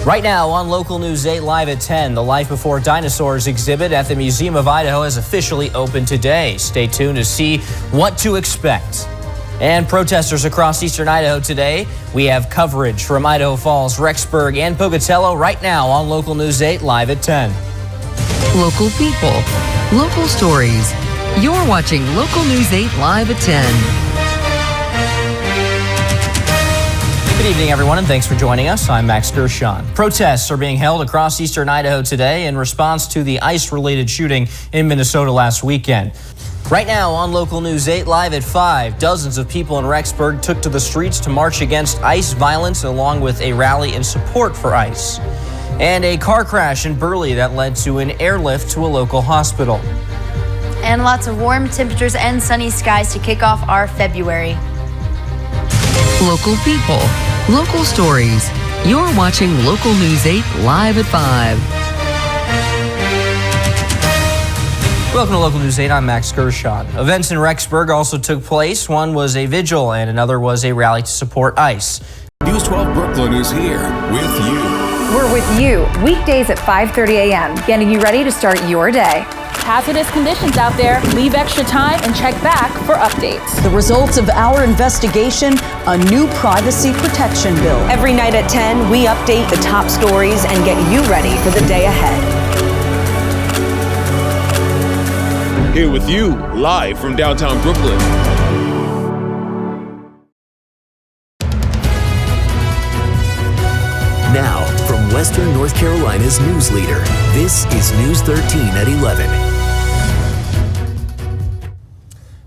Right now on Local News 8 Live at 10, the Life Before Dinosaurs exhibit at the Museum of Idaho has officially opened today. Stay tuned to see what to expect. And protesters across eastern Idaho today. We have coverage from Idaho Falls, Rexburg, and Pocatello right now on Local News 8 Live at 10. Local people, local stories. You're watching Local News 8 Live at 10. Good evening, everyone, and thanks for joining us. I'm Max Gershon. Protests are being held across eastern Idaho today in response to the ICE-related shooting in Minnesota last weekend. Right now on Local News 8 Live at 5, dozens of people in Rexburg took to the streets to march against ICE violence along with a rally in support for ICE. And a car crash in Burley that led to an airlift to a local hospital. And lots of warm temperatures and sunny skies to kick off our February. Local people, local stories. You're watching Local News 8 Live at 5. Welcome to Local News 8. I'm Max Gershon. Events in Rexburg also took place. One was a vigil and another was a rally to support ICE. News 12 Brooklyn is here with you. We're with you weekdays at 5:30 a.m., getting you ready to start your day. Hazardous conditions out there. Leave extra time and check back for updates. The results of our investigation, a new privacy protection bill. Every night at 10, we update the top stories and get you ready for the day ahead. Here with you, live from downtown Brooklyn. Now, from Western North Carolina's news leader, this is News 13 at 11.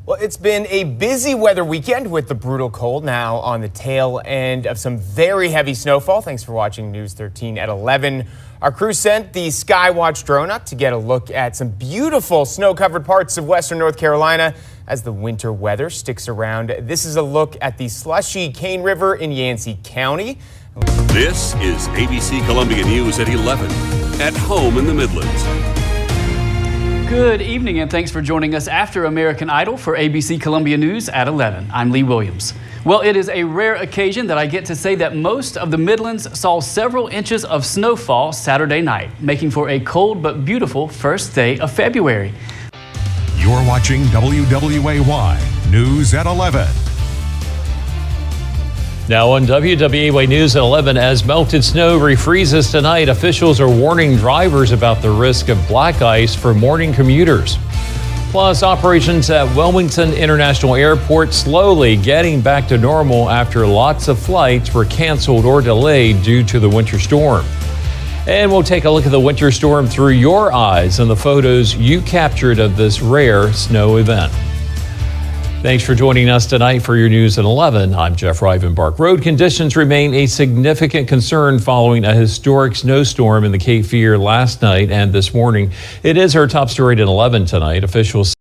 Well, it's been a busy weather weekend with the brutal cold now on the tail end of some very heavy snowfall. Thanks for watching News 13 at 11. Our crew sent the Skywatch drone up to get a look at some beautiful snow-covered parts of Western North Carolina as the winter weather sticks around. This is a look at the slushy Cane River in Yancey County. This is ABC Columbia News at 11, at home in the Midlands. Good evening and thanks for joining us after American Idol for ABC Columbia News at 11. I'm Lee Williams. Well, it is a rare occasion that I get to say that most of the Midlands saw several inches of snowfall Saturday night, making for a cold but beautiful first day of February. You're watching WWAY News at 11. Now on WWAY News at 11, as melted snow refreezes tonight, officials are warning drivers about the risk of black ice for morning commuters. Plus, operations at Wilmington International Airport slowly getting back to normal after lots of flights were canceled or delayed due to the winter storm. And we'll take a look at the winter storm through your eyes and the photos you captured of this rare snow event. Thanks for joining us tonight for your News at 11. I'm Jeff Rivenbark. Road conditions remain a significant concern following a historic snowstorm in the Cape Fear last night and this morning. It is our top story at 11 tonight. Officials.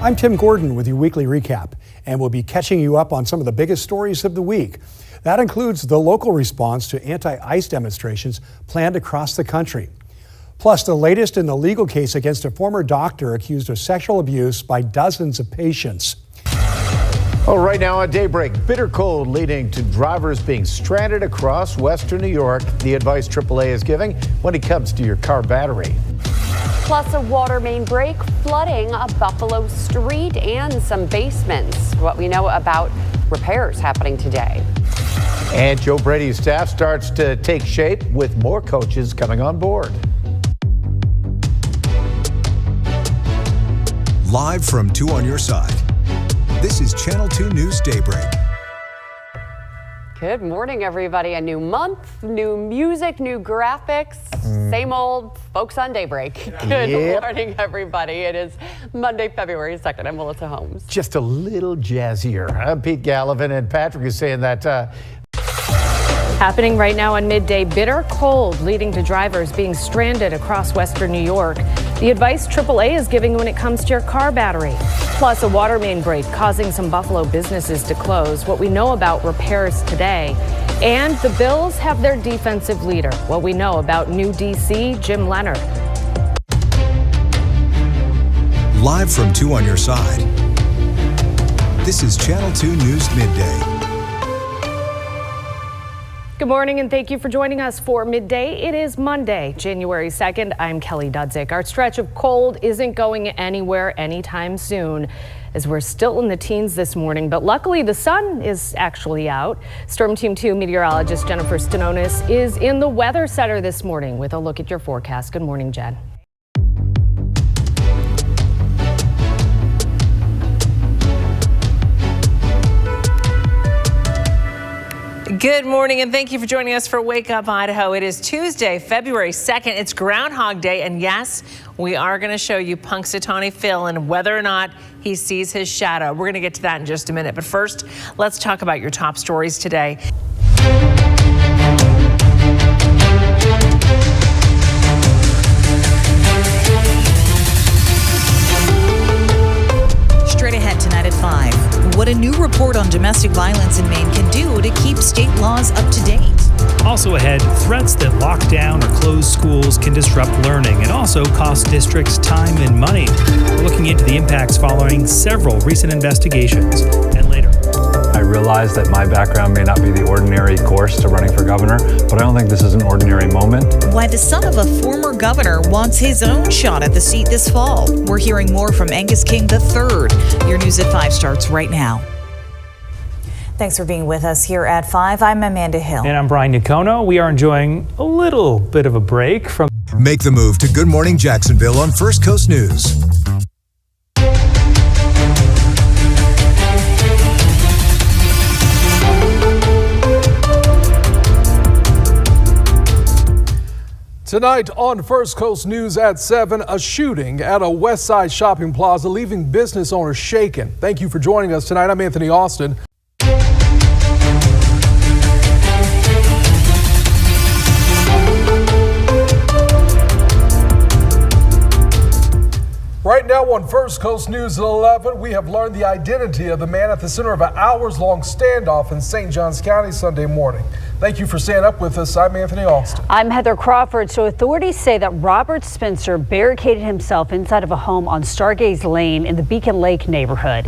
I'm Tim Gordon with your weekly recap, and we'll be catching you up on some of the biggest stories of the week. That includes the local response to anti-ICE demonstrations planned across the country. Plus, the latest in the legal case against a former doctor accused of sexual abuse by dozens of patients. Well, right now at daybreak, bitter cold leading to drivers being stranded across Western New York. The advice AAA is giving when it comes to your car battery. Plus a water main break flooding a Buffalo street and some basements. What we know about repairs happening today. And Joe Brady's staff starts to take shape with more coaches coming on board. Live from 2 on your side. This is Channel 2 News Daybreak. Good morning, everybody. A new month, new music, new graphics, same old folks on Daybreak. Good morning, everybody. It is Monday, February 2nd. I'm Melissa Holmes. Just a little jazzier. I'm Pete Gallivan, and Patrick is saying that Happening right now on midday, bitter cold leading to drivers being stranded across Western New York. The advice AAA is giving when it comes to your car battery. Plus a water main break causing some Buffalo businesses to close. What we know about repairs today. And the Bills have their defensive leader. What we know about new DC, Jim Leonard. live from 2 on your side. This is Channel 2 News Midday. Good morning and thank you for joining us for Midday. It is Monday, January 2nd. I'm Kelly Dudzik. Our stretch of cold isn't going anywhere anytime soon, as we're still in the teens this morning, but luckily the sun is actually out. Storm Team 2 meteorologist Jennifer Stanonis is in the Weather Center this morning with a look at your forecast. Good morning, Jen. Good morning and thank you for joining us for Wake Up Idaho. It is Tuesday, February 2nd. It's Groundhog Day, and yes, we are going to show you Punxsutawney Phil and whether or not he sees his shadow. We're going to get to that in just a minute, but first, let's talk about your top stories today. Straight ahead tonight at 5. What a new report on domestic violence in Maine can do to keep state laws up to date. Also ahead, threats that lock down or close schools can disrupt learning and also cost districts time and money. We're looking into the impacts following several recent investigations. And later, I realize that my background may not be the ordinary course to running for governor, but I don't think this is an ordinary moment. Why the son of a former governor wants his own shot at the seat this fall. We're hearing more from Angus King III. Your News at 5 starts right now. Thanks for being with us here at 5. I'm Amanda Hill. And I'm Brian Nicono. We are enjoying a little bit of a break from... Make the move to Good Morning Jacksonville on First Coast News. Tonight on First Coast News at 7, a shooting at a West Side shopping plaza leaving business owners shaken. Thank you for joining us tonight. I'm Anthony Austin. Right now on First Coast News at 11, we have learned the identity of the man at the center of an hours-long standoff in St. Johns County Sunday morning. Thank you for staying up with us. I'm Anthony Austin. I'm Heather Crawford. So authorities say that Robert Spencer barricaded himself inside of a home on Stargaze Lane in the Beacon Lake neighborhood.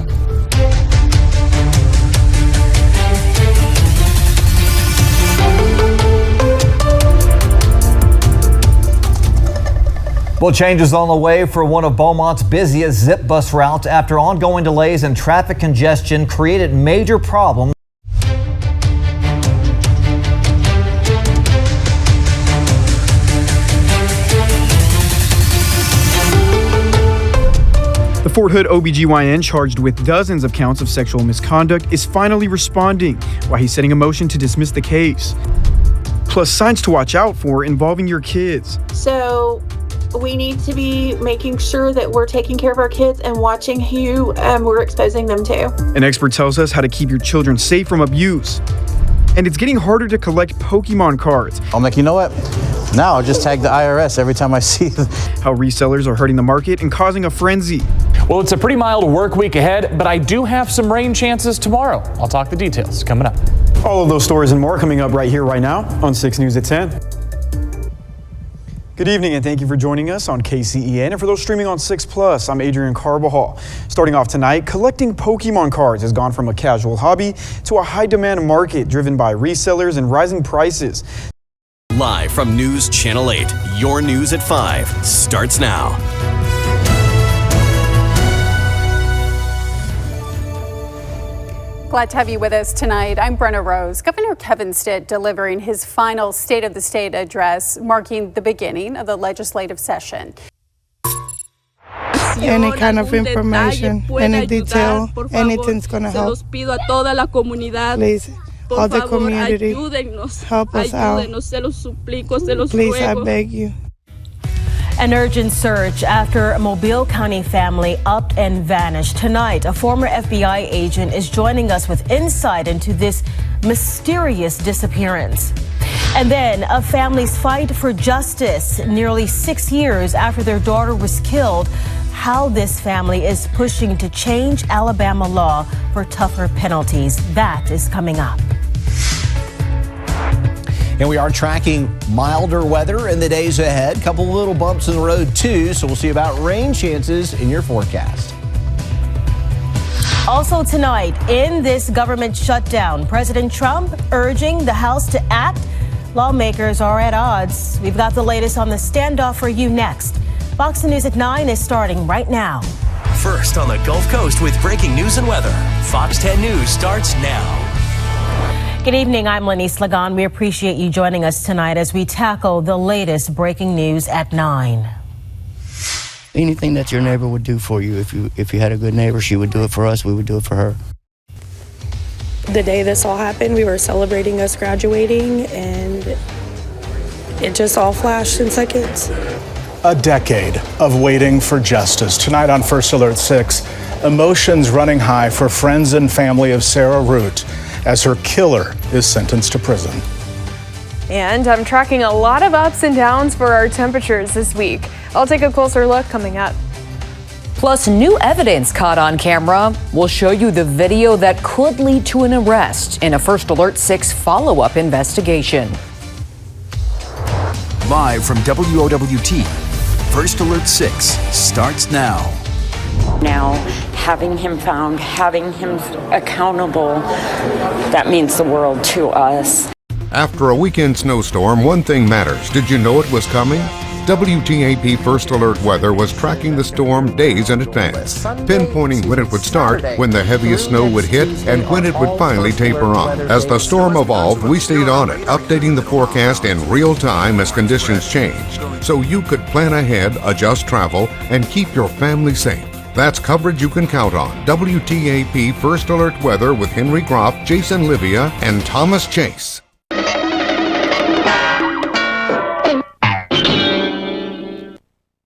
Well, changes on the way for one of Beaumont's busiest zip bus routes after ongoing delays and traffic congestion created major problems. The Fort Hood OBGYN charged with dozens of counts of sexual misconduct is finally responding while he's setting a motion to dismiss the case. Plus signs to watch out for involving your kids. So we need to be making sure that we're taking care of our kids and watching who we're exposing them to. An expert tells us how to keep your children safe from abuse. And it's getting harder to collect Pokemon cards. I'm like, you know what? Now I'll just tag the IRS every time I see them. How resellers are hurting the market and causing a frenzy. Well, it's a pretty mild work week ahead, but I do have some rain chances tomorrow. I'll talk the details coming up. All of those stories and more coming up right here, right now on 6 News at 10. Good evening and thank you for joining us on KCEN. And for those streaming on 6 Plus, I'm Adrian Carbajal. Starting off tonight, collecting Pokemon cards has gone from a casual hobby to a high demand market driven by resellers and rising prices. Live from News Channel 8, your News at 5 starts now. Glad to have you with us tonight. I'm Brenna Rose. Governor Kevin Stitt delivering his final State of the State address, marking the beginning of the legislative session. Any kind of information, any detail, anything's going to help. Please, all the community, help us out. Please, I beg you. An urgent search after a Mobile County family upped and vanished. Tonight, a former FBI agent is joining us with insight into this mysterious disappearance. And then a family's fight for justice nearly 6 years after their daughter was killed. How this family is pushing to change Alabama law for tougher penalties. That is coming up. And we are tracking milder weather in the days ahead. Couple little bumps in the road too, so we'll see about rain chances in your forecast. Also tonight, in this government shutdown, President Trump urging the House to act. Lawmakers are at odds. We've got the latest on the standoff for you next. Fox News at 9 is starting right now. First on the Gulf Coast with breaking news and weather. Fox 10 News starts now. Good evening, I'm Lenise Lagan. We appreciate you joining us tonight as we tackle the latest breaking news at 9. Anything that your neighbor would do for you, if you had a good neighbor, she would do it for us, we would do it for her. The day this all happened, we were celebrating us graduating, and it just all flashed in seconds. A decade of waiting for justice. Tonight on First Alert 6, emotions running high for friends and family of Sarah Root as her killer is sentenced to prison. And I'm tracking a lot of ups and downs for our temperatures this week. I'll take a closer look coming up. Plus, new evidence caught on camera. We'll show you the video that could lead to an arrest in a First Alert 6 follow-up investigation. Live from WOWT, First Alert 6 starts now. Now, having him found, having him accountable, that means the world to us. After a weekend snowstorm, one thing matters. Did you know it was coming? WTAP First Alert Weather was tracking the storm days in advance, pinpointing when it would start, when the heaviest snow would hit, and when it would finally taper on. As the storm evolved, we stayed on it, updating the forecast in real time as conditions changed, so you could plan ahead, adjust travel, and keep your family safe. That's coverage you can count on. WTAP First Alert Weather with Henry Groff, Jason Livia, and Thomas Chase.